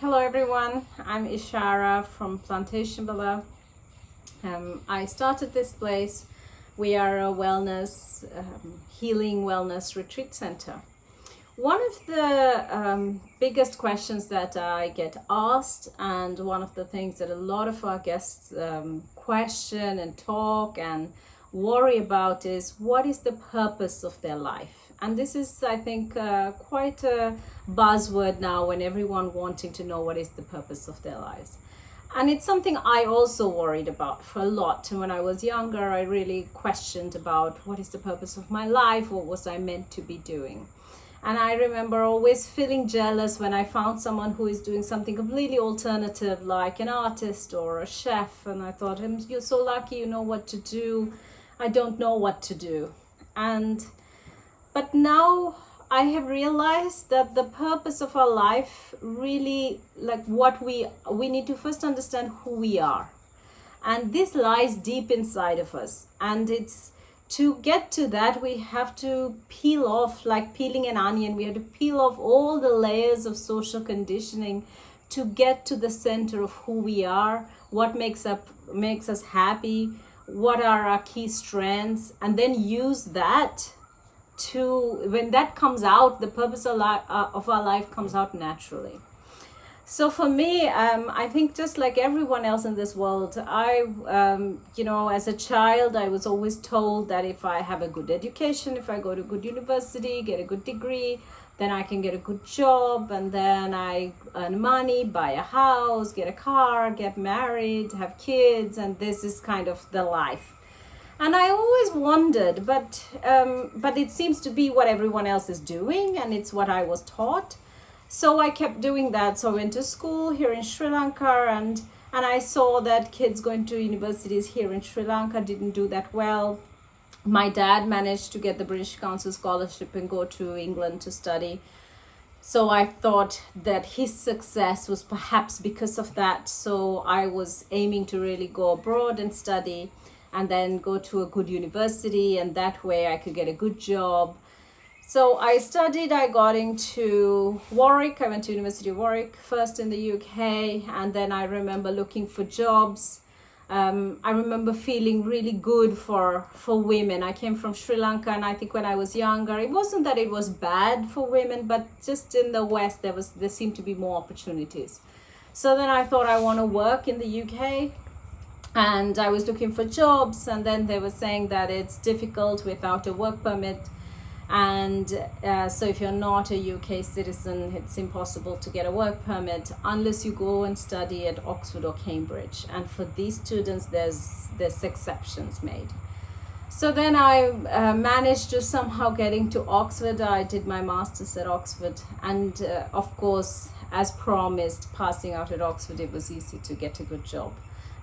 Hello everyone, I'm Ishara from Plantation Villa. I started this place. We are a wellness, healing wellness retreat center. One of the biggest questions that I get asked, and one of the things that a lot of our guests question and talk and worry about, is what is the purpose of their life? And this is, I think, quite a buzzword now, when everyone wanting to know what is the purpose of their lives. And it's something I also worried about for a lot. And when I was younger, I really questioned about what is the purpose of my life? What was I meant to be doing? And I remember always feeling jealous when I found someone who is doing something completely alternative, like an artist or a chef. And I thought, you're so lucky, you know what to do. I don't know what to do. But now I have realized that the purpose of our life really, like what we need to first understand who we are. And this lies deep inside of us. And it's to get to that, we have to peel off, like peeling an onion. We have to peel off all the layers of social conditioning to get to the center of who we are, what makes us happy, what are our key strengths, and then use that to, when that comes out, the purpose of our life comes out naturally. So for me, I think just like everyone else in this world, as a child, I was always told that if I have a good education, if I go to a good university, get a good degree, then I can get a good job, and then I earn money, buy a house, get a car, get married, have kids, and this is kind of the life. And I always wondered, but it seems to be what everyone else is doing, and it's what I was taught. So I kept doing that. So I went to school here in Sri Lanka, and I saw that kids going to universities here in Sri Lanka didn't do that well. My dad managed to get the British Council scholarship and go to England to study. So I thought that his success was perhaps because of that. So I was aiming to really go abroad and study, and then go to a good university, and that way I could get a good job. So I studied, I got into Warwick. I went to University of Warwick first in the UK, and then I remember looking for jobs. I remember feeling really good for women. I came from Sri Lanka, and I think when I was younger, it wasn't that it was bad for women, but just in the West, there seemed to be more opportunities. So then I thought I want to work in the UK. And I was looking for jobs, and then they were saying that it's difficult without a work permit. And so if you're not a UK citizen, it's impossible to get a work permit unless you go and study at Oxford or Cambridge. And for these students, there's exceptions made. So then I managed to somehow get into Oxford. I did my master's at Oxford. And of course, as promised, passing out at Oxford, it was easy to get a good job.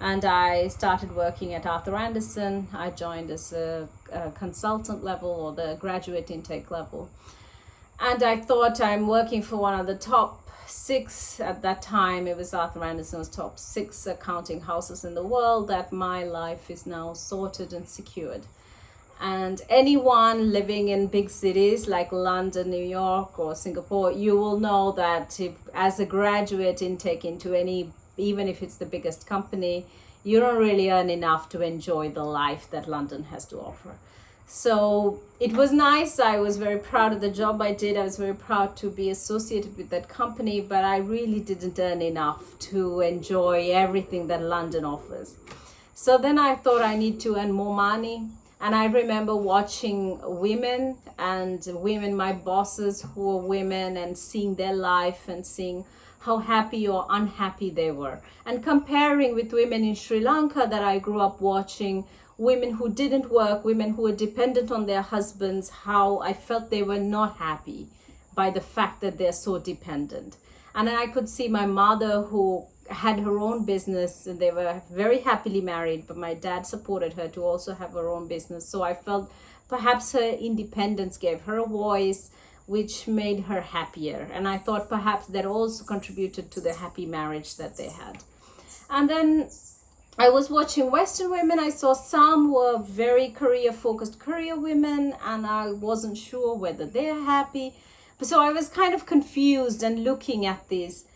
And I started working at Arthur Andersen. I joined as a consultant level, or the graduate intake level. And I thought, I'm working for one of the top 6 at that time. It was Arthur Andersen's top 6 accounting houses in the world, that my life is now sorted and secured. And anyone living in big cities like London, New York, or Singapore, you will know that as a graduate intake into any, even if it's the biggest company, you don't really earn enough to enjoy the life that London has to offer. So it was nice. I was very proud of the job I did. I was very proud to be associated with that company, but I really didn't earn enough to enjoy everything that London offers. So then I thought I need to earn more money. And I remember watching women, my bosses who were women, and seeing their life and seeing how happy or unhappy they were, and comparing with women in Sri Lanka that I grew up watching, women who didn't work, women who were dependent on their husbands, how I felt they were not happy by the fact that they're so dependent. And then I could see my mother, who had her own business, and they were very happily married, but my dad supported her to also have her own business. So I felt perhaps her independence gave her a voice, which made her happier. And I thought perhaps that also contributed to the happy marriage that they had. And then I was watching Western women. I saw some were very career-focused career women, and I wasn't sure whether they're happy. So I was kind of confused and looking at these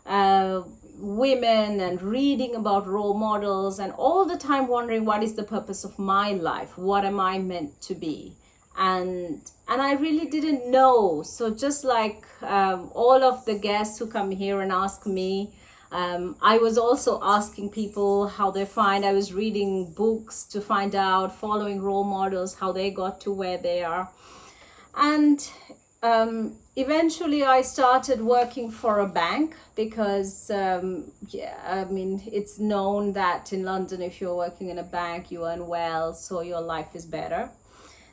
women and reading about role models, and all the time wondering what is the purpose of my life, what am I meant to be. And I really didn't know. So just like all of the guests who come here and ask me, I was also asking people how they find. I was reading books to find out, following role models, how they got to where they are. And eventually I started working for a bank because, it's known that in London, if you're working in a bank, you earn well, so your life is better.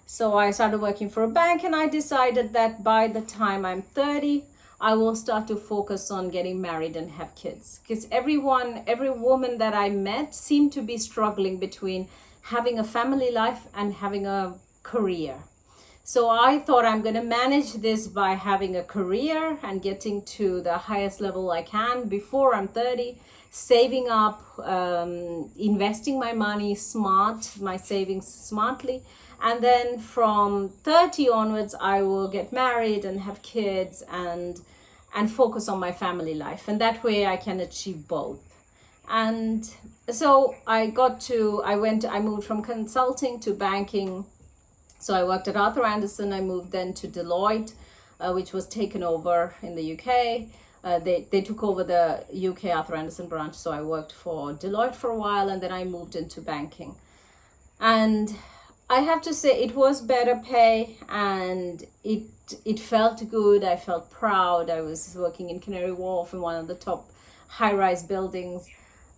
So I started working for a bank, and I decided that by the time I'm 30, I will start to focus on getting married and have kids. Because every woman that I met seemed to be struggling between having a family life and having a career. So I thought I'm going to manage this by having a career and getting to the highest level I can before I'm 30, saving up, investing my money my savings smartly. And then from 30 onwards, I will get married and have kids and focus on my family life. And that way I can achieve both. And so I moved from consulting to banking. So I worked at Arthur Andersen. I moved then to Deloitte, which was taken over in the UK. They took over the UK Arthur Andersen branch. So I worked for Deloitte for a while, and then I moved into banking. And I have to say it was better pay, and it felt good. I felt proud. I was working in Canary Wharf in one of the top high-rise buildings.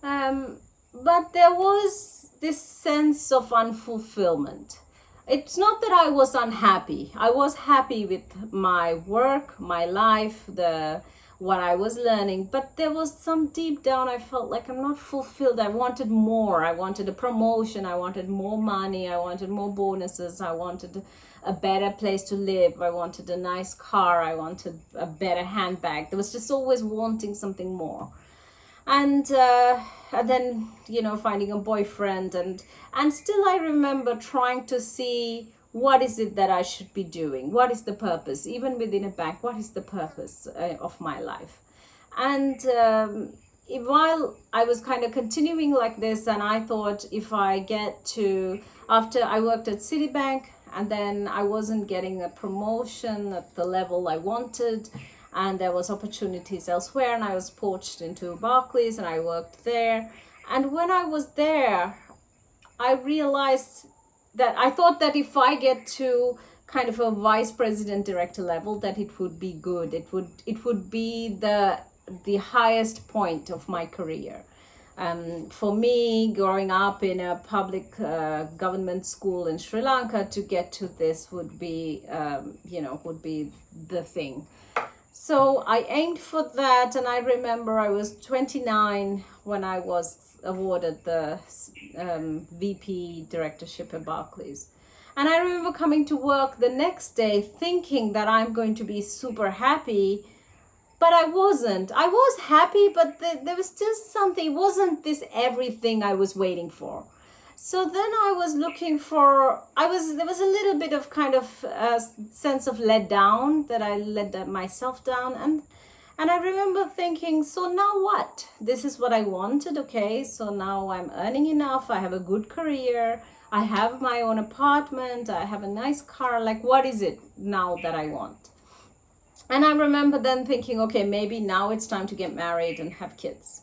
But there was this sense of unfulfillment. It's not that I was unhappy. I was happy with my work, my life, what I was learning, but there was some deep down, I felt like I'm not fulfilled. I wanted more. I wanted a promotion. I wanted more money. I wanted more bonuses. I wanted a better place to live. I wanted a nice car. I wanted a better handbag. There was just always wanting something more. And then, finding a boyfriend, and still I remember trying to see what is it that I should be doing? What is the purpose? Even within a bank, what is the purpose of my life? And while I was kind of continuing like this, and I thought if I after I worked at Citibank, and then I wasn't getting a promotion at the level I wanted, and there was opportunities elsewhere, and I was poached into Barclays, and I worked there. And when I was there, I realized that I thought that if I get to kind of a vice president director level, that it would be good. It would be the highest point of my career. For me, growing up in a public government school in Sri Lanka, to get to this would be the thing. So I aimed for that, and I remember I was 29 when I was awarded the VP directorship at Barclays. And I remember coming to work the next day thinking that I'm going to be super happy, but I wasn't. I was happy, but there was still something. It wasn't this everything I was waiting for. So then I was looking for, there was a little bit of kind of a sense of let down, that I let myself down. And I remember thinking, so now what? This is what I wanted, okay? So now I'm earning enough, I have a good career, I have my own apartment, I have a nice car, like what is it now that I want? And I remember then thinking, okay, maybe now it's time to get married and have kids.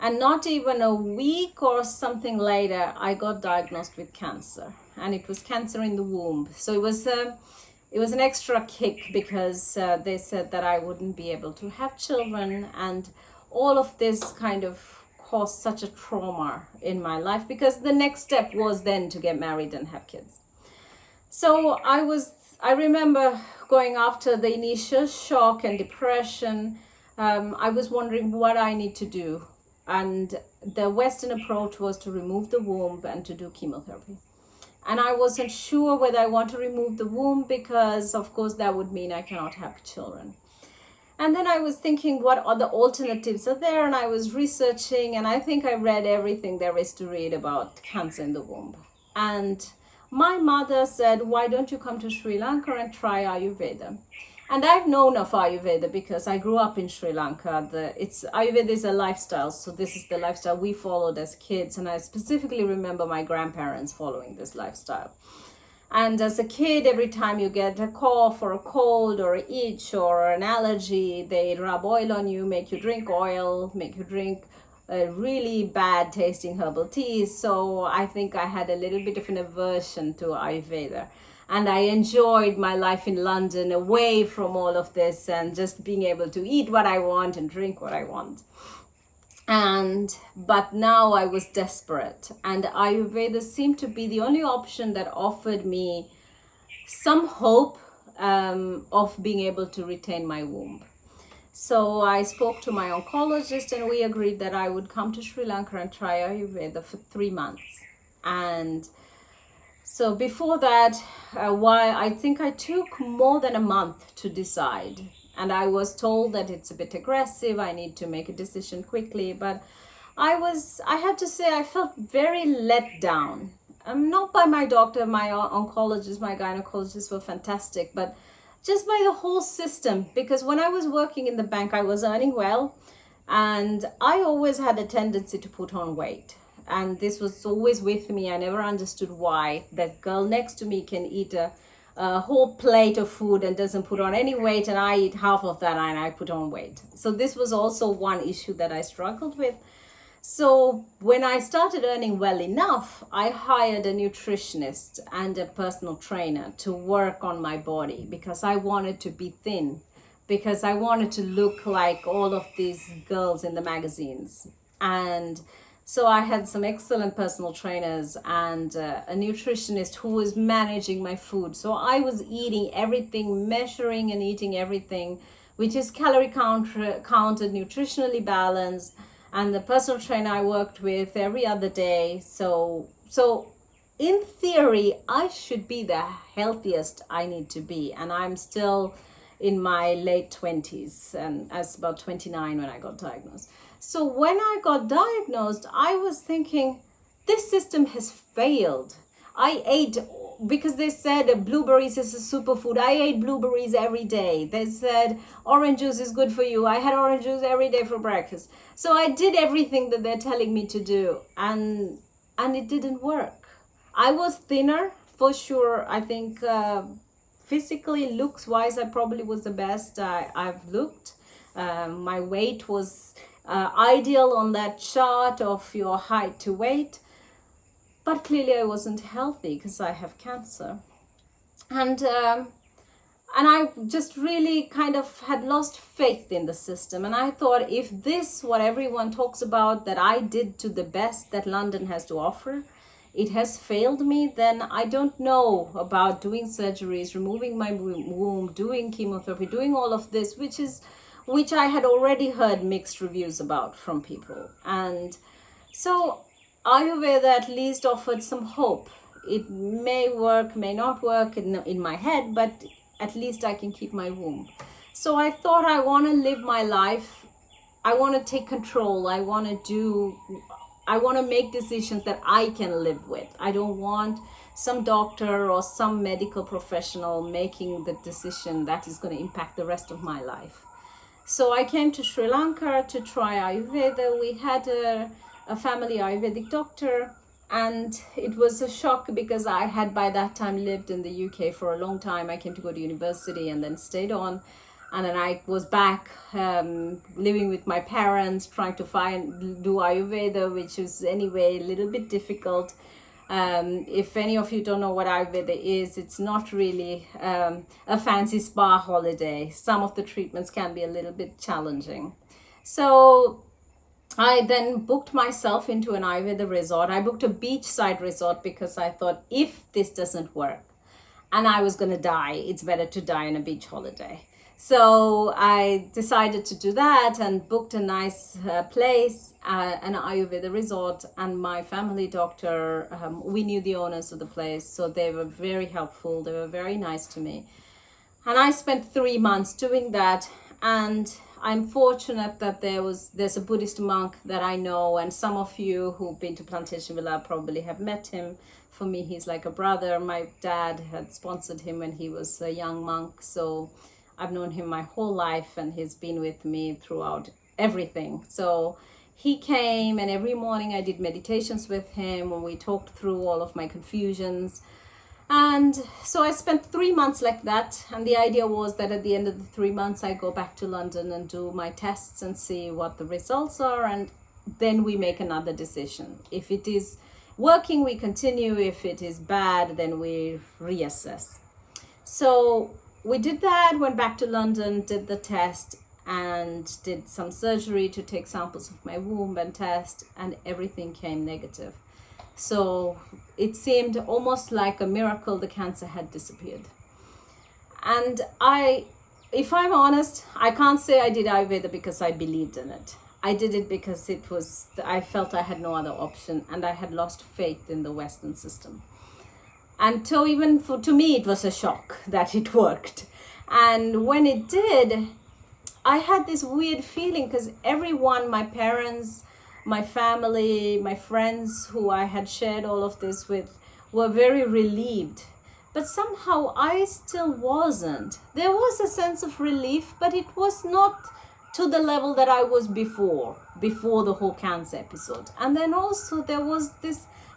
And not even a week or something later, I got diagnosed with cancer, and it was cancer in the womb. So it was an extra kick, because they said that I wouldn't be able to have children, and all of this kind of caused such a trauma in my life, because the next step was then to get married and have kids. So I remember going after the initial shock and depression, I was wondering what I need to do. And the Western approach was to remove the womb and to do chemotherapy. And I wasn't sure whether I want to remove the womb, because of course that would mean I cannot have children. And then I was thinking what other alternatives are there, and I was researching, and I think I read everything there is to read about cancer in the womb. And my mother said, why don't you come to Sri Lanka and try Ayurveda? And I've known of Ayurveda because I grew up in Sri Lanka. Ayurveda is a lifestyle, so this is the lifestyle we followed as kids. And I specifically remember my grandparents following this lifestyle. And as a kid, every time you get a cough or a cold or an itch or an allergy, they rub oil on you, make you drink oil, make you drink really bad tasting herbal teas. So I think I had a little bit of an aversion to Ayurveda. And I enjoyed my life in London away from all of this and just being able to eat what I want and drink what I want. But now I was desperate, and Ayurveda seemed to be the only option that offered me some hope of being able to retain my womb. So I spoke to my oncologist, and we agreed that I would come to Sri Lanka and try Ayurveda for 3 months. And so before that, I think I took more than a month to decide. And I was told that it's a bit aggressive, I need to make a decision quickly. But I have to say, I felt very let down. Not by my doctor, my oncologist, my gynecologist were fantastic, but just by the whole system. Because when I was working in the bank, I was earning well, and I always had a tendency to put on weight. And this was always with me. I never understood why that girl next to me can eat a whole plate of food and doesn't put on any weight, and I eat half of that and I put on weight. So this was also one issue that I struggled with. So when I started earning well enough, I hired a nutritionist and a personal trainer to work on my body, because I wanted to be thin, because I wanted to look like all of these girls in the magazines. And so I had some excellent personal trainers and a nutritionist who was managing my food. So I was eating everything, measuring and eating everything, which is calorie counted, nutritionally balanced. And the personal trainer I worked with every other day. So in theory, I should be the healthiest I need to be. And I'm still in my late 20s, and I was about 29 when I got diagnosed. So when I got diagnosed, I was thinking, this system has failed. I ate, because they said blueberries is a superfood. I ate blueberries every day. They said orange juice is good for you. I had orange juice every day for breakfast. So I did everything that they're telling me to do, and it didn't work. I was thinner for sure. I think physically, looks wise, I probably was the best I've looked. My weight was ideal on that chart of your height to weight, but clearly I wasn't healthy because I have cancer. And I just really kind of had lost faith in the system. And I thought, if this, what everyone talks about, that I did to the best that London has to offer, it has failed me, then I don't know about doing surgeries, removing my womb, doing chemotherapy, doing all of this, which I had already heard mixed reviews about from people. And so Ayurveda at least offered some hope. It may work, may not work in my head, but at least I can keep my womb. So I thought, I want to live my life. I want to take control. I want to make decisions that I can live with. I don't want some doctor or some medical professional making the decision that is going to impact the rest of my life. So I came to Sri Lanka to try Ayurveda. We had a family Ayurvedic doctor, and it was a shock because I had by that time lived in the UK for a long time. I came to go to university and then stayed on. And then I was back living with my parents, trying to do Ayurveda, which is anyway a little bit difficult. If any of you don't know what Ayurveda is, it's not really a fancy spa holiday. Some of the treatments can be a little bit challenging. So I then booked myself into an Ayurveda resort. I booked a beachside resort because I thought, if this doesn't work and I was going to die, it's better to die on a beach holiday. So I decided to do that and booked a nice place, an Ayurveda resort, and my family doctor, we knew the owners of the place, so they were very helpful. They were very nice to me. And I spent 3 months doing that, and I'm fortunate that there's a Buddhist monk that I know, and some of you who've been to Plantation Villa probably have met him. For me, he's like a brother. My dad had sponsored him when he was a young monk, so I've known him my whole life, and he's been with me throughout everything. So he came, and every morning I did meditations with him, and we talked through all of my confusions. And so I spent 3 months like that. And the idea was that at the end of the 3 months, I go back to London and do my tests and see what the results are. And then we make another decision. If it is working, we continue. If it is bad, then we reassess. So we did that, went back to London, did the test, and did some surgery to take samples of my womb and test, and everything came negative. So it seemed almost like a miracle the cancer had disappeared. And if I'm honest, I can't say I did Ayurveda because I believed in it. I did it because I felt I had no other option, and I had lost faith in the Western system. And so to me, it was a shock that it worked. And when it did, I had this weird feeling, because everyone, my parents, my family, my friends who I had shared all of this with, were very relieved. But somehow I still wasn't. There was a sense of relief, but it was not to the level that I was before the whole cancer episode. And then also there was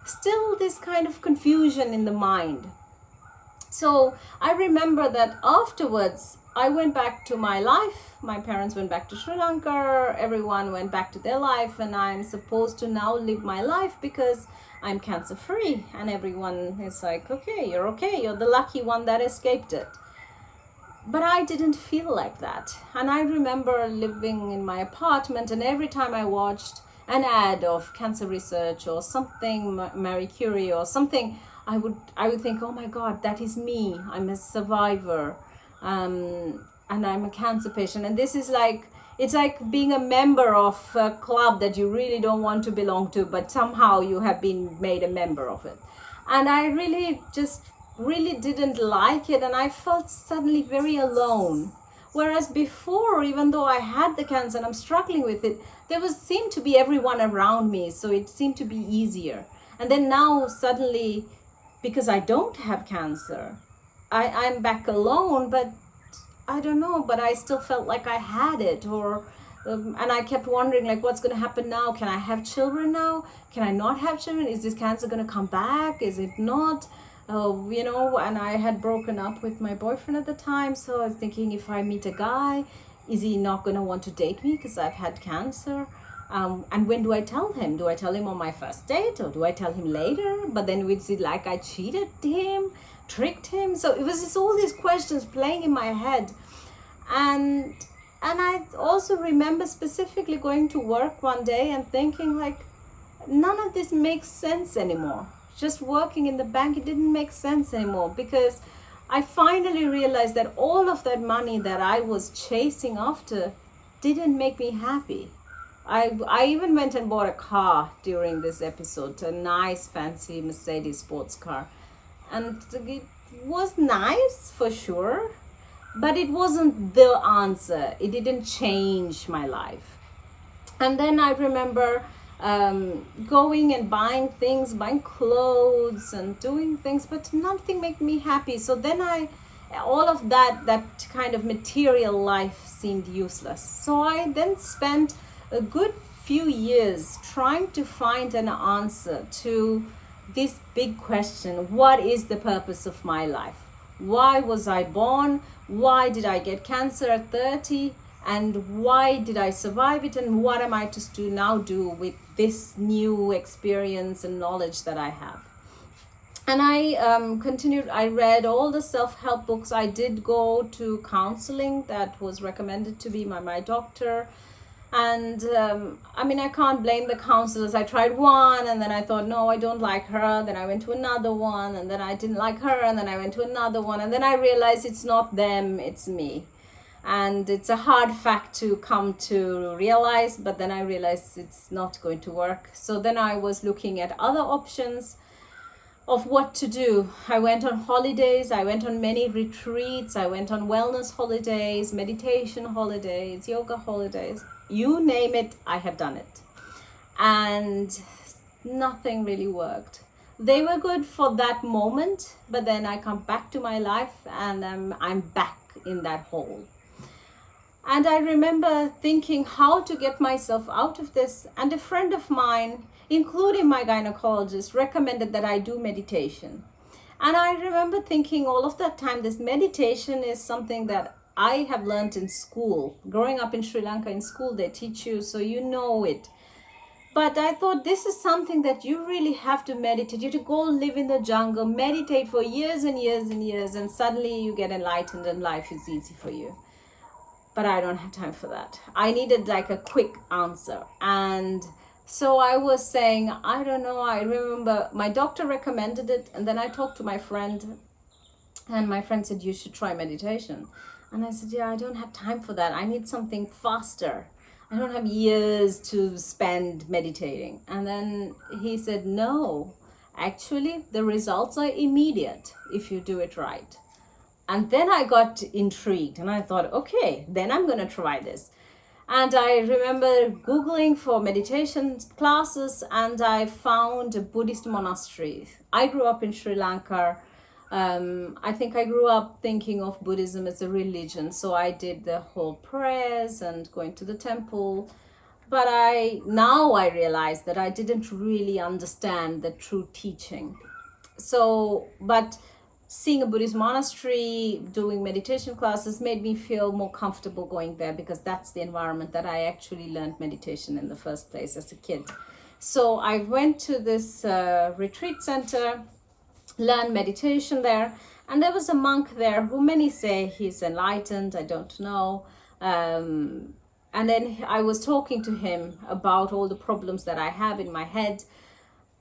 still this kind of confusion in the mind. So I remember that afterwards, I went back to my life. My parents went back to Sri Lanka. Everyone went back to their life. And I'm supposed to now live my life because I'm cancer free. And everyone is like, okay. You're the lucky one that escaped it. But I didn't feel like that. And I remember living in my apartment, and every time I watched an ad of cancer research or something, Marie Curie or something, I would think, oh my God, that is me. I'm a survivor. And I'm a cancer patient. And this is it's like being a member of a club that you really don't want to belong to, but somehow you have been made a member of it. And I really didn't like it. And I felt suddenly very alone. Whereas before, even though I had the cancer and I'm struggling with it, seemed to be everyone around me. So it seemed to be easier. And then now suddenly, because I don't have cancer, I'm back alone, but I don't know, but I still felt like I had it, and I kept wondering, what's going to happen now? Can I have children now? Can I not have children? Is this cancer going to come back? Is it not? And I had broken up with my boyfriend at the time, so I was thinking, if I meet a guy, is he not going to want to date me because I've had cancer? And when do I tell him? Do I tell him on my first date, or do I tell him later? But then it's like I cheated him, tricked him. So it was just all these questions playing in my head. And I also remember specifically going to work one day and thinking, none of this makes sense anymore. Just working in the bank, it didn't make sense anymore, because I finally realized that all of that money that I was chasing after didn't make me happy. I even went and bought a car during this episode, a nice fancy Mercedes sports car. And it was nice for sure, but it wasn't the answer. It didn't change my life. And then I remember going and buying things, buying clothes and doing things, but nothing made me happy. So then all of that kind of material life seemed useless. So I then spent a good few years trying to find an answer to this big question: what is the purpose of my life? Why was I born? Why did I get cancer at 30? And why did I survive it? And what am I to do with this new experience and knowledge that I have? And I continued. I read all the self-help books. I did go to counseling that was recommended to me by my doctor. And I can't blame the counselors. I tried one, and then I thought, no, I don't like her. Then I went to another one, and then I didn't like her, and then I went to another one. And then I realized it's not them, it's me. And it's a hard fact to come to realize, but then I realized it's not going to work. So then I was looking at other options of what to do. I went on holidays. I went on many retreats. I went on wellness holidays, meditation holidays, yoga holidays. You name it, I have done it. And nothing really worked. They were good for that moment, but then I come back to my life and I'm back in that hole. And I remember thinking how to get myself out of this. And a friend of mine, including my gynecologist, recommended that I do meditation. And I remember thinking all of that time, this meditation is something that I have learned in school. Growing up in Sri Lanka, in school, they teach you, so you know it. But I thought this is something that you really have to meditate. You have to go live in the jungle, meditate for years and years and years, and suddenly you get enlightened and life is easy for you. But I don't have time for that. I needed like a quick answer. And so I was saying, I don't know. I remember my doctor recommended it. And then I talked to my friend. And my friend said, you should try meditation. And I said, yeah, I don't have time for that. I need something faster. I don't have years to spend meditating. And then he said, no, actually, the results are immediate if you do it right. And then I got intrigued and I thought, okay, then I'm going to try this. And I remember Googling for meditation classes and I found a Buddhist monastery. I grew up in Sri Lanka. I think I grew up thinking of Buddhism as a religion. So I did the whole prayers and going to the temple. But now I realize that I didn't really understand the true teaching. But seeing a Buddhist monastery, doing meditation classes made me feel more comfortable going there because that's the environment that I actually learned meditation in the first place as a kid. So I went to this retreat center, learned meditation there, and there was a monk there who many say he's enlightened, I don't know. And then I was talking to him about all the problems that I have in my head,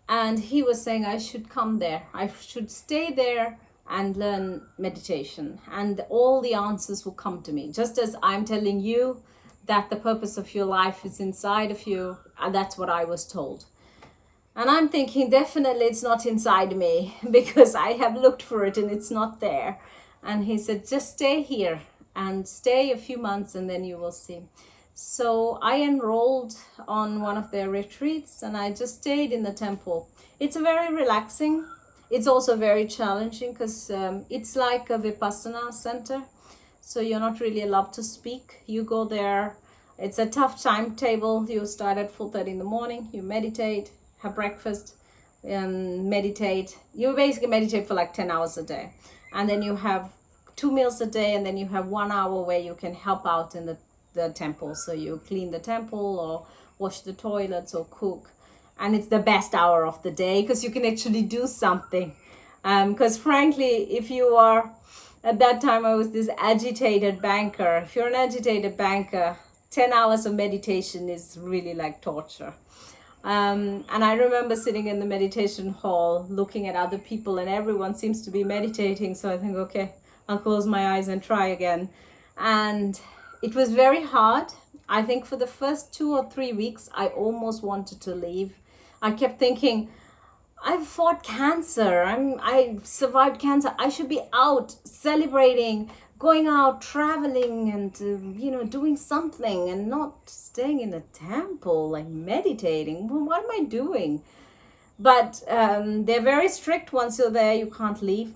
and he was saying I should come there, I should stay there and learn meditation, and all the answers will come to me. Just as I'm telling you that the purpose of your life is inside of you, and that's what I was told. And I'm thinking definitely it's not inside me because I have looked for it and it's not there. And he said, just stay here and stay a few months and then you will see. So I enrolled on one of their retreats and I just stayed in the temple. It's very relaxing. It's also very challenging because it's like a Vipassana center. So you're not really allowed to speak. You go there. It's a tough timetable. You start at 4:30 in the morning. You meditate, have breakfast, meditate. You basically meditate for like 10 hours a day. And then you have 2 meals a day. And then you have 1 hour where you can help out in the temple. So you clean the temple or wash the toilets or cook. And it's the best hour of the day because you can actually do something. Because frankly, if you are, at that time I was this agitated banker. If you're an agitated banker, 10 hours of meditation is really like torture. And I remember sitting in the meditation hall, looking at other people and everyone seems to be meditating. So I think, okay, I'll close my eyes and try again. And it was very hard. I think for the first 2 or 3 weeks, I almost wanted to leave. I kept thinking, I've fought cancer. I survived cancer. I should be out celebrating, going out, traveling and, doing something and not staying in a temple, like meditating. Well, what am I doing? But they're very strict. Once you're there, you can't leave.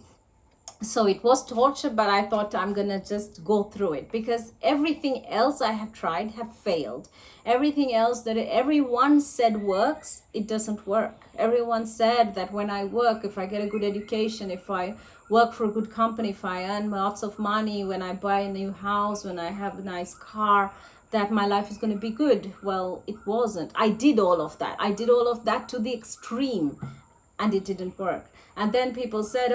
So it was torture, but I thought I'm going to just go through it because everything else I have tried have failed. Everything else that everyone said works, it doesn't work. Everyone said that when I work, if I get a good education, if I work for a good company, if I earn lots of money, when I buy a new house, when I have a nice car, that my life is going to be good. Well, it wasn't. I did all of that. I did all of that to the extreme and it didn't work. And then people said,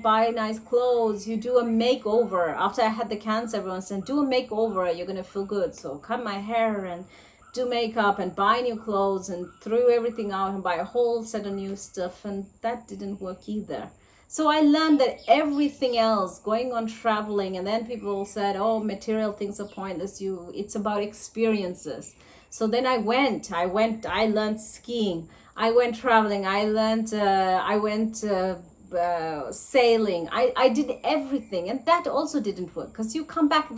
buy nice clothes, you do a makeover. After I had the cancer, everyone said, do a makeover, you're going to feel good. So cut my hair and do makeup and buy new clothes and threw everything out and buy a whole set of new stuff. And that didn't work either. So I learned that everything else, going on traveling, and then people said, material things are pointless. It's about experiences. So then I learned skiing. I went traveling. I went sailing. I did everything. And that also didn't work because you come back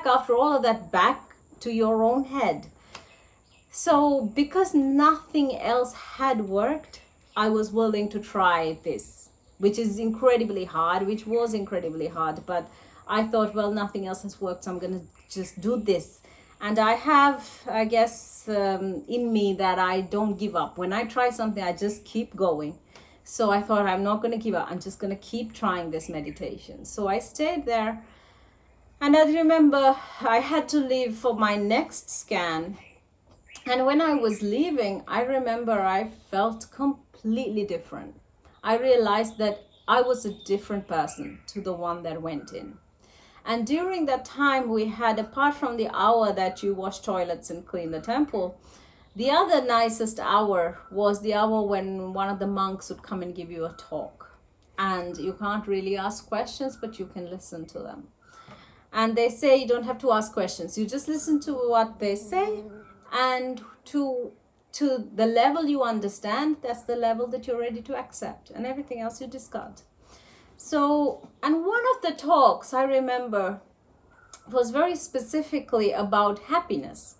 after all of that back to your own head. So because nothing else had worked, I was willing to try this, which was incredibly hard, but I thought, well, nothing else has worked, so I'm going to just do this. And I have, I guess, in me that I don't give up. When I try something, I just keep going. So I thought, I'm not going to give up. I'm just going to keep trying this meditation. So I stayed there. And I remember I had to leave for my next scan. And when I was leaving, I remember I felt completely different. I realized that I was a different person to the one that went in. And during that time, we had, apart from the hour that you wash toilets and clean the temple, the other nicest hour was the hour when one of the monks would come and give you a talk. And you can't really ask questions, but you can listen to them. And they say you don't have to ask questions. You just listen to what they say, and to the level you understand, that's the level that you're ready to accept, and everything else you discard. So, and one of the talks I remember was very specifically about happiness.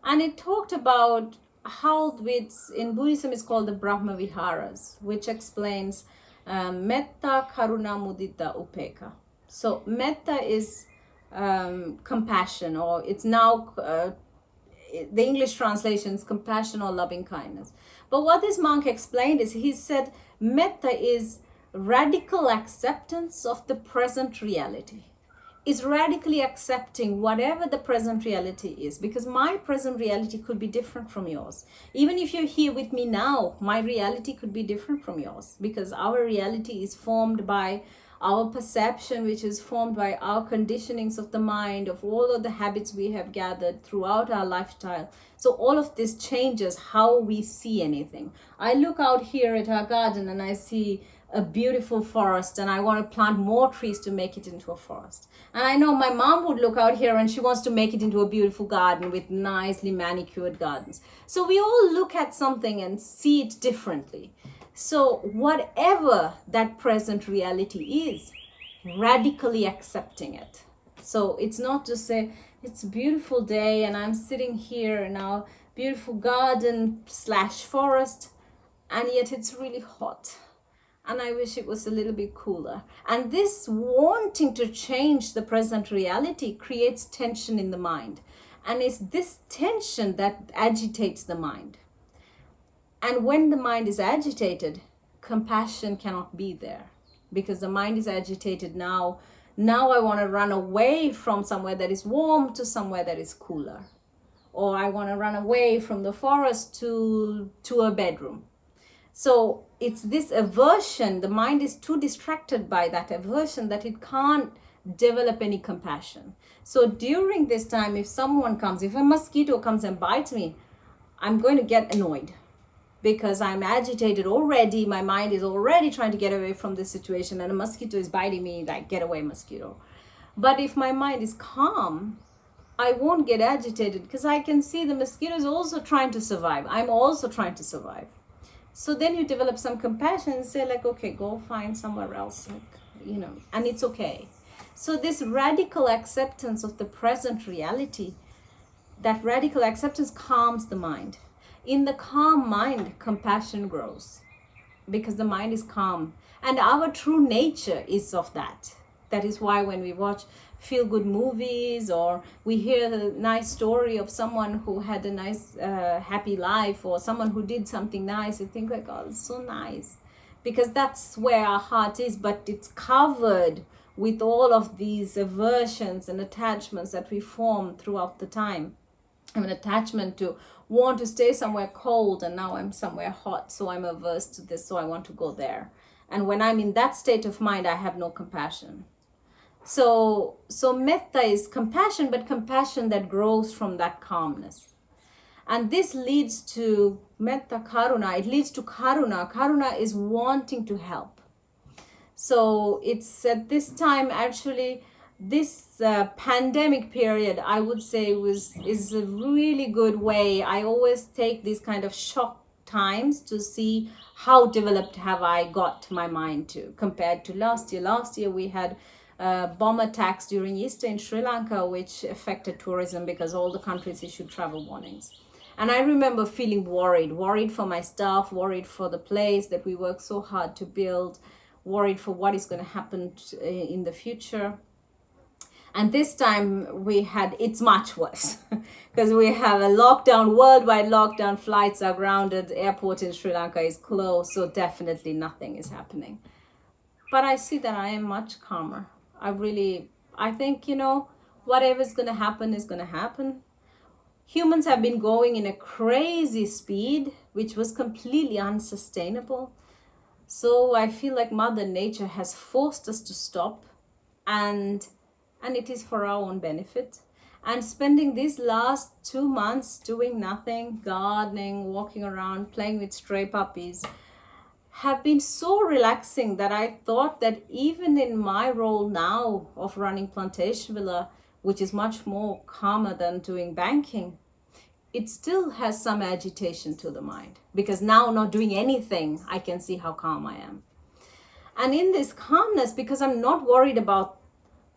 And it talked about how in Buddhism is called the Brahma Viharas, which explains metta, karuna, mudita, upeka. So metta is compassion, or it's now the English translation is compassion or loving kindness. But what this monk explained is, he said metta is radical acceptance of the present reality. Is radically accepting whatever the present reality is, because my present reality could be different from yours. Even if you're here with me now, my reality could be different from yours, because our reality is formed by our perception, which is formed by our conditionings of the mind, of all of the habits we have gathered throughout our lifestyle. So all of this changes how we see anything. I look out here at our garden and I see a beautiful forest, and I want to plant more trees to make it into a forest. And I know my mom would look out here and she wants to make it into a beautiful garden with nicely manicured gardens. So we all look at something and see it differently. So whatever that present reality is, radically accepting it. So it's not to say it's a beautiful day and I'm sitting here in our beautiful garden / forest, and yet it's really hot. And I wish it was a little bit cooler. And this wanting to change the present reality creates tension in the mind. And it's this tension that agitates the mind. And when the mind is agitated, compassion cannot be there, because the mind is agitated now. Now I want to run away from somewhere that is warm to somewhere that is cooler. Or I want to run away from the forest to a bedroom. So it's this aversion, the mind is too distracted by that aversion that it can't develop any compassion. So during this time, if a mosquito comes and bites me, I'm going to get annoyed, because I'm agitated already. My mind is already trying to get away from this situation, and a mosquito is biting me, like, get away, mosquito. But if my mind is calm, I won't get agitated, because I can see the mosquito is also trying to survive. I'm also trying to survive. So then you develop some compassion and say, like, okay, go find somewhere else, like, and it's okay. So this radical acceptance of the present reality, that radical acceptance calms the mind. In the calm mind, compassion grows, because the mind is calm. And our true nature is of that. That is why when we watch feel-good movies, or we hear a nice story of someone who had a nice, happy life, or someone who did something nice, we think like, oh, it's so nice. Because that's where our heart is, but it's covered with all of these aversions and attachments that we form throughout the time. I have an attachment to want to stay somewhere cold, and now I'm somewhere hot, so I'm averse to this, so I want to go there. And when I'm in that state of mind, I have no compassion. So metta is compassion, but compassion that grows from that calmness. And this leads to metta karuna. It leads to karuna. Karuna is wanting to help. So it's at this time, actually, this pandemic period, I would say, is a really good way. I always take these kind of shock times to see how developed have I got my mind to, compared to last year. Last year we had bomb attacks during Easter in Sri Lanka, which affected tourism because all the countries issued travel warnings. And I remember feeling worried for my staff, worried for the place that we worked so hard to build, worried for what is going to happen in the future. And this time it's much worse because we have a lockdown, worldwide lockdown, flights are grounded, airport in Sri Lanka is closed, so definitely nothing is happening. But I see that I am much calmer. I think, whatever's going to happen is going to happen. Humans have been going in a crazy speed, which was completely unsustainable. So I feel like Mother Nature has forced us to stop, and it is for our own benefit. And spending these last 2 months doing nothing, gardening, walking around, playing with stray puppies, have been so relaxing that I thought that even in my role now of running Plantation Villa, which is much more calmer than doing banking, it still has some agitation to the mind, because now not doing anything, I can see how calm I am. And in this calmness, because I'm not worried about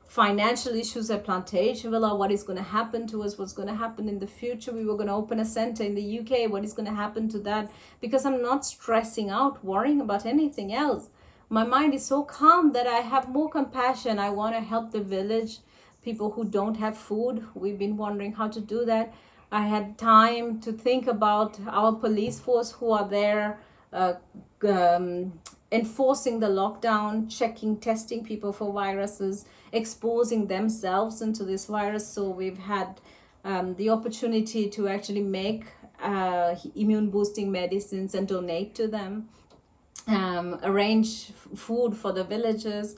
financial issues at Plantation Villa, what is going to happen to us, what's going to happen in the future. We were going to open a center in the UK, what is going to happen to that? Because I'm not stressing out, worrying about anything else. My mind is so calm that I have more compassion. I want to help the village, people who don't have food. We've been wondering how to do that. I had time to think about our police force who are there enforcing the lockdown, checking, testing people for viruses, exposing themselves into this virus. So we've had the opportunity to actually make immune boosting medicines and donate to them, arrange food for the villagers,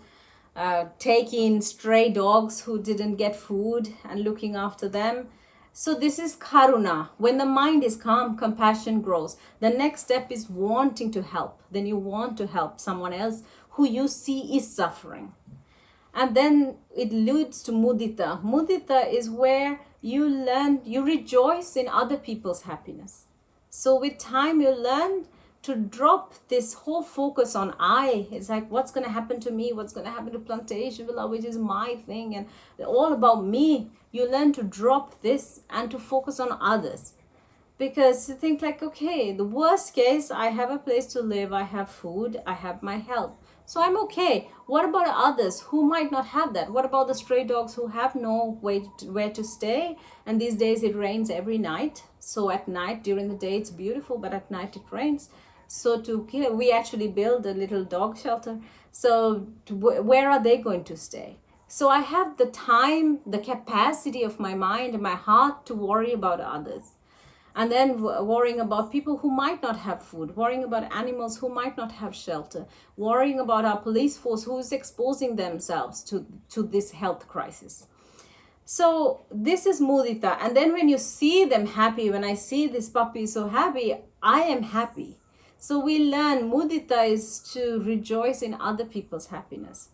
take in stray dogs who didn't get food and looking after them. So this is karuna. When the mind is calm, compassion grows. The next step is wanting to help. Then you want to help someone else who you see is suffering. And then it leads to mudita. Mudita is where you learn, you rejoice in other people's happiness. So with time you learn to drop this whole focus on I. It's like, what's going to happen to me? What's going to happen to Plantation Villa, which is my thing, and all about me. You learn to drop this and to focus on others. Because you think like, okay, the worst case, I have a place to live, I have food, I have my health. So I'm okay. What about others who might not have that? What about the stray dogs who have no where to stay? And these days it rains every night. So at night, during the day it's beautiful, but at night it rains. So we actually build a little dog shelter. So where are they going to stay? So I have the time, the capacity of my mind and my heart to worry about others. And then worrying about people who might not have food, worrying about animals who might not have shelter, worrying about our police force who is exposing themselves to this health crisis. So this is mudita. And then when you see them happy, when I see this puppy so happy, I am happy. So we learn mudita is to rejoice in other people's happiness.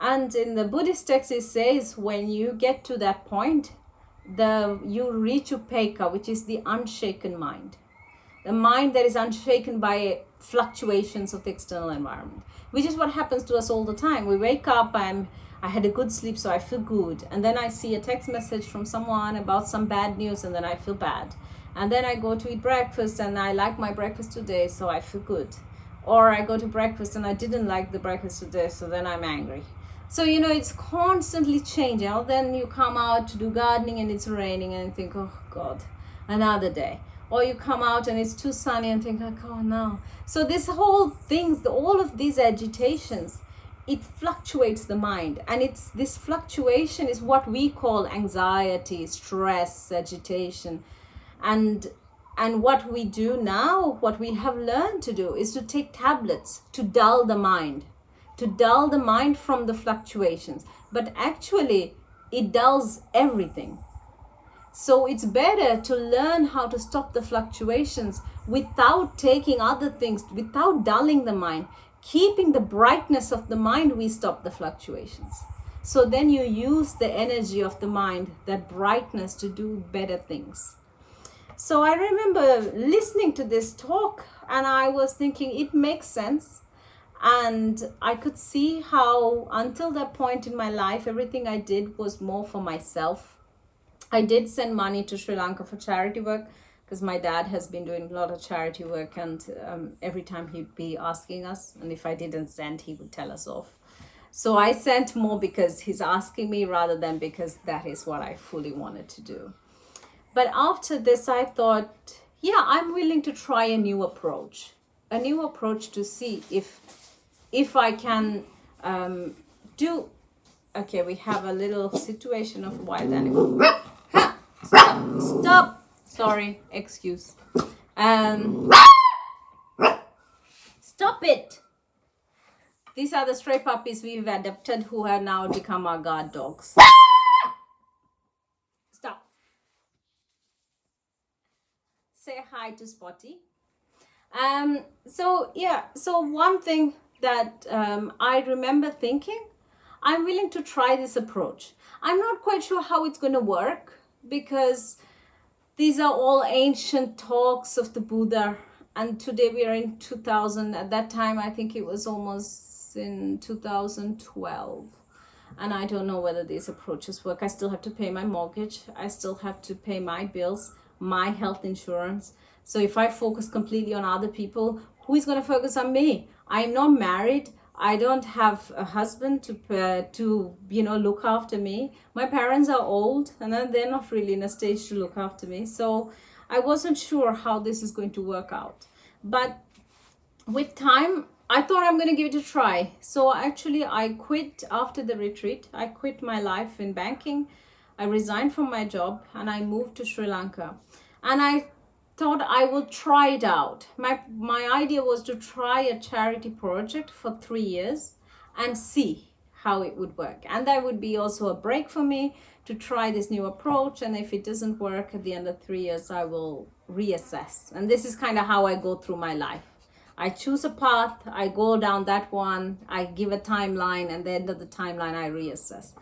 And in the Buddhist text it says when you get to that point, you reach upekkha, which is the unshaken mind. A mind that is unshaken by fluctuations of the external environment, which is what happens to us all the time. We wake up, I had a good sleep, so I feel good. And then I see a text message from someone about some bad news, and then I feel bad. And then I go to eat breakfast, and I like my breakfast today, so I feel good. Or I go to breakfast, and I didn't like the breakfast today, so then I'm angry. So, it's constantly changing. Then you come out to do gardening and it's raining and you think, oh God, another day. Or you come out and it's too sunny and think like, oh no. So this whole things, all of these agitations, it fluctuates the mind. And this fluctuation is what we call anxiety, stress, agitation. And what we do now, what we have learned to do is to take tablets to dull the mind. To dull the mind from the fluctuations. But actually, it dulls everything. So it's better to learn how to stop the fluctuations without taking other things, without dulling the mind. Keeping the brightness of the mind, we stop the fluctuations. So then you use the energy of the mind, that brightness, to do better things. So I remember listening to this talk and I was thinking it makes sense. And I could see how until that point in my life, everything I did was more for myself. I did send money to Sri Lanka for charity work because my dad has been doing a lot of charity work, and every time he'd be asking us, and if I didn't send, he would tell us off. So I sent more because he's asking me rather than because that is what I fully wanted to do. But after this, I thought, yeah, I'm willing to try a new approach to see if I can do. Okay, we have a little situation of wild animal. Stop. Sorry, excuse. Stop it. These are the stray puppies we've adopted who have now become our guard dogs. Stop. Say hi to Spotty. So one thing that I remember thinking, I'm willing to try this approach. I'm not quite sure how it's going to work because these are all ancient talks of the Buddha, and today we are in 2000. At that time, I think it was almost in 2012. And I don't know whether these approaches work. I still have to pay my mortgage. I still have to pay my bills, my health insurance. So if I focus completely on other people, who is going to focus on me? I'm not married. I don't have a husband to look after me. My parents are old and they're not really in a stage to look after me. So I wasn't sure how this is going to work out. But with time, I thought I'm going to give it a try. So actually, I quit after the retreat. I quit my life in banking. I resigned from my job and I moved to Sri Lanka. And I thought I will try it out. My idea was to try a charity project for 3 years and see how it would work. And that would be also a break for me to try this new approach. And if it doesn't work at the end of 3 years, I will reassess. And this is kind of how I go through my life. I choose a path, I go down that one, I give a timeline, and at the end of the timeline, I reassess.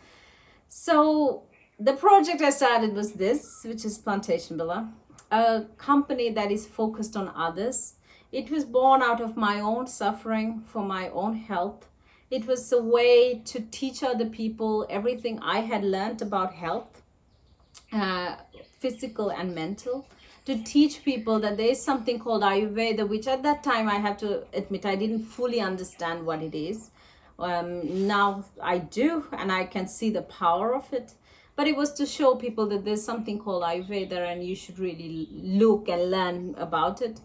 So the project I started was this, which is Plantation Villa, a company that is focused on others. It was born out of my own suffering for my own health. It was a way to teach other people everything I had learned about health, physical and mental, to teach people that there is something called Ayurveda, which at that time I have to admit I didn't fully understand what it is. Now I do, and I can see the power of it. But it was to show people that there's something called Ayurveda and you should really look and learn about it.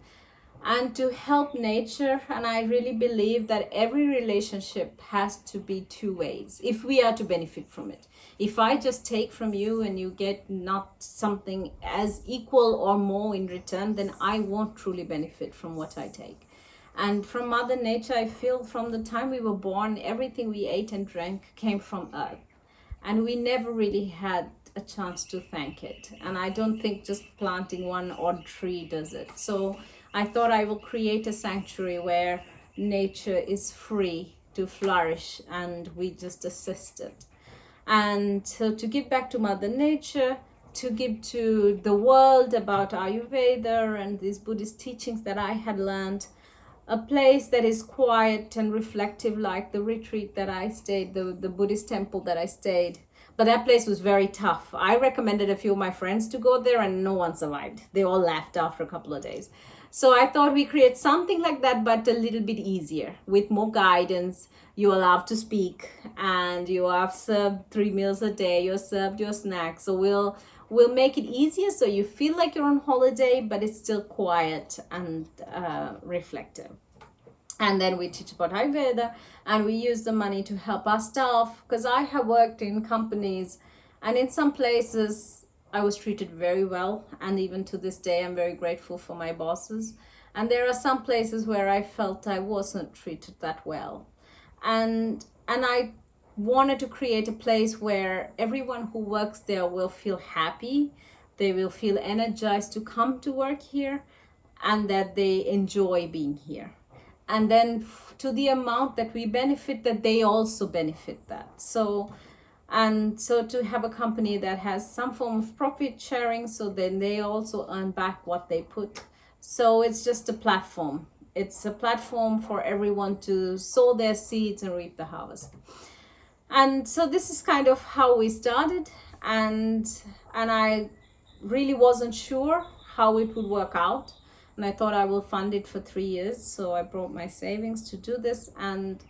And to help nature, and I really believe that every relationship has to be two ways if we are to benefit from it. If I just take from you and you get not something as equal or more in return, then I won't truly benefit from what I take. And from Mother Nature, I feel from the time we were born, everything we ate and drank came from Earth. And we never really had a chance to thank it. And I don't think just planting one odd tree does it. So I thought I will create a sanctuary where nature is free to flourish and we just assist it. And so to give back to Mother Nature, to give to the world about Ayurveda and these Buddhist teachings that I had learned, a place that is quiet and reflective like the retreat that I stayed, the Buddhist temple that I stayed. But that place was very tough. I recommended a few of my friends to go there and no one survived. They all left after a couple of days. So I thought we create something like that, but a little bit easier with more guidance. You're allowed to speak and you are served 3 meals a day. You're served your snacks. So we'll make it easier so you feel like you're on holiday, but it's still quiet and reflective. And then we teach about Ayurveda and we use the money to help our staff, because I have worked in companies and in some places I was treated very well, and even to this day I'm very grateful for my bosses. And there are some places where I felt I wasn't treated that well. And I wanted to create a place where everyone who works there will feel happy, they will feel energized to come to work here, and that they enjoy being here. And then to the amount that we benefit, that they also benefit that. So to have a company that has some form of profit sharing, so then they also earn back what they put. So it's just a platform. It's a platform for everyone to sow their seeds and reap the harvest. And so this is kind of how we started. And I really wasn't sure how it would work out. And I thought I will fund it for 3 years. So I brought my savings to do this. And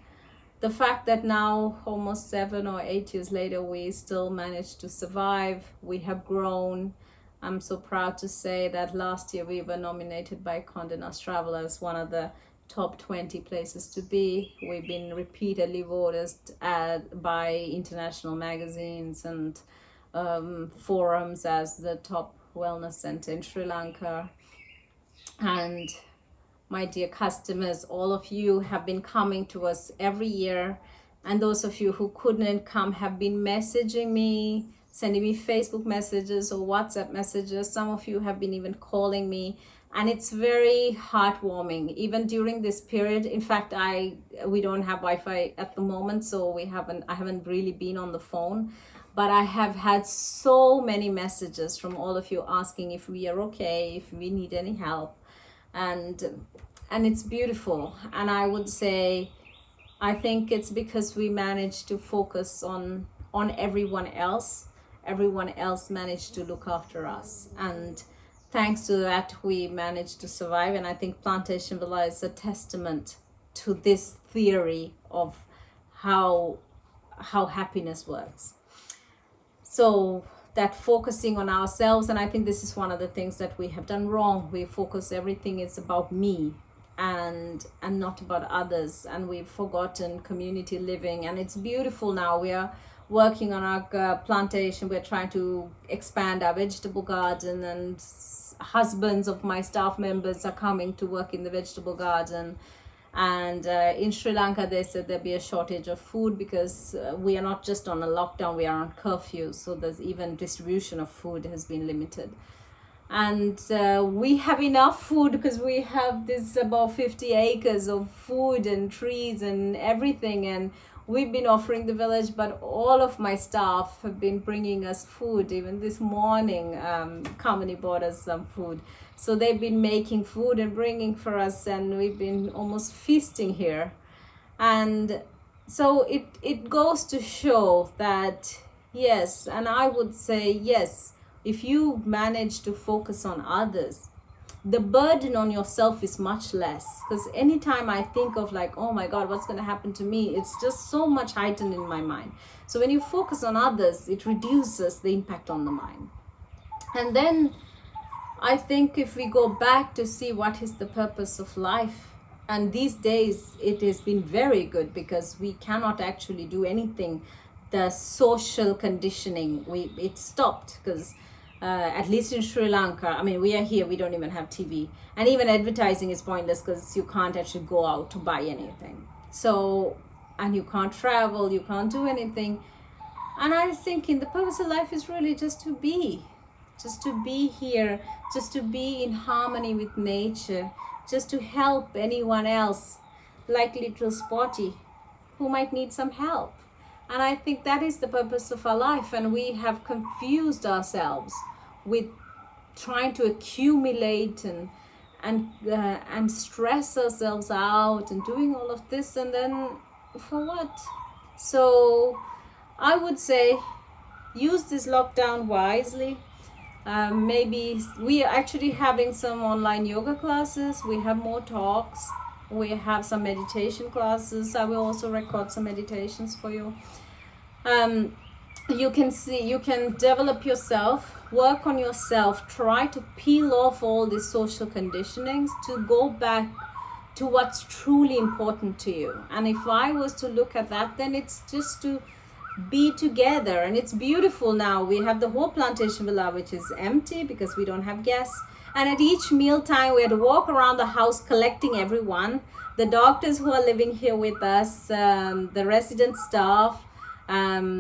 the fact that now, almost 7 or 8 years later, we still managed to survive. We have grown. I'm so proud to say that last year we were nominated by Condé Nast Traveler as one of the top 20 places to be. We've been repeatedly voted by international magazines and forums as the top wellness center in Sri Lanka. And my dear customers, all of you have been coming to us every year, and those of you who couldn't come have been messaging me, sending me Facebook messages or WhatsApp messages. Some of you have been even calling me, and it's very heartwarming even during this period. In fact, we don't have Wi-Fi at the moment, so I haven't really been on the phone, but I have had so many messages from all of you asking if we are okay, if we need any help. And it's beautiful. And I would say, I think it's because we managed to focus on everyone else. Everyone else managed to look after us, and thanks to that we managed to survive. And I think Plantation Villa is a testament to this theory of how happiness works. So that focusing on ourselves, and I think this is one of the things that we have done wrong. We focus everything is about me and not about others, and we've forgotten community living. And it's beautiful now. We are working on our plantation. We're trying to expand our vegetable garden, and husbands of my staff members are coming to work in the vegetable garden. And in Sri Lanka, they said there'll be a shortage of food because we are not just on a lockdown, we are on curfew. So there's even distribution of food has been limited. And we have enough food because we have this about 50 acres of food and trees and everything. And we've been offering the village, but all of my staff have been bringing us food. Even this morning, Kamini bought us some food. So they've been making food and bringing for us, and we've been almost feasting here. And so it goes to show that, yes, and I would say, yes, if you manage to focus on others, the burden on yourself is much less. Because anytime I think of like, oh my God, what's going to happen to me? It's just so much heightened in my mind. So when you focus on others, it reduces the impact on the mind. And then I think if we go back to see what is the purpose of life, and these days it has been very good because we cannot actually do anything. The social conditioning, it stopped because at least in Sri Lanka, I mean, we are here, we don't even have TV. And even advertising is pointless because you can't actually go out to buy anything. So, and you can't travel, you can't do anything. And I was thinking the purpose of life is really just to be here, just to be in harmony with nature, just to help anyone else, like little Spotty, who might need some help. And I think that is the purpose of our life. And we have confused ourselves with trying to accumulate and stress ourselves out and doing all of this, and then for what? So I would say use this lockdown wisely. Maybe we are actually having some online yoga classes. We have more talks. We have some meditation classes. I will also record some meditations for you. You can develop yourself, work on yourself, try to peel off all these social conditionings to go back to what's truly important to you. And if I was to look at that, then it's just to be together. And it's beautiful now. We have the whole Plantation Villa, which is empty because we don't have guests. And at each mealtime, we had to walk around the house collecting everyone. The doctors who are living here with us, the resident staff, Bernardo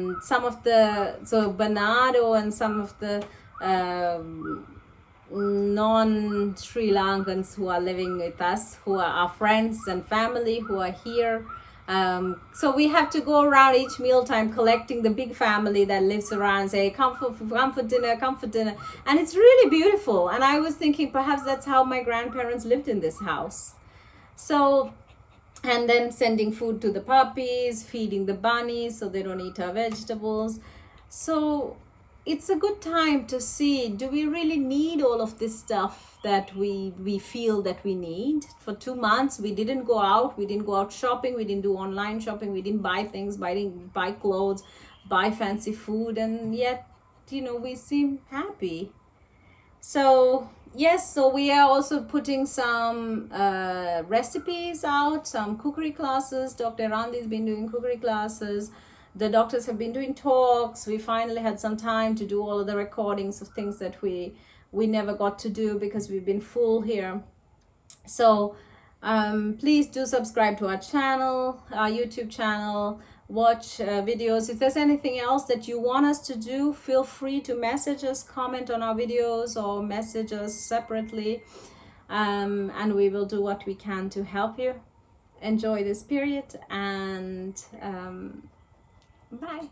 and some of the non-Sri Lankans who are living with us, who are our friends and family who are here. So we have to go around each mealtime collecting the big family that lives around and say, come for dinner. And it's really beautiful. And I was thinking perhaps that's how my grandparents lived in this house. So, and then sending food to the puppies, feeding the bunnies so they don't eat our vegetables. So it's a good time to see, do we really need all of this stuff that we feel that we need? For 2 months we didn't go out, shopping, we didn't do online shopping, we didn't buy things, buy clothes, buy fancy food, and yet, we seem happy. So yes, so we are also putting some recipes out, some cookery classes. Dr. Randi's been doing cookery classes. The doctors have been doing talks. We finally had some time to do all of the recordings of things that we never got to do because we've been full here. So please do subscribe to our channel, our YouTube channel. Watch videos. If there's anything else that you want us to do, feel free to message us, comment on our videos, or message us separately, and we will do what we can to help you. Enjoy this period, and bye.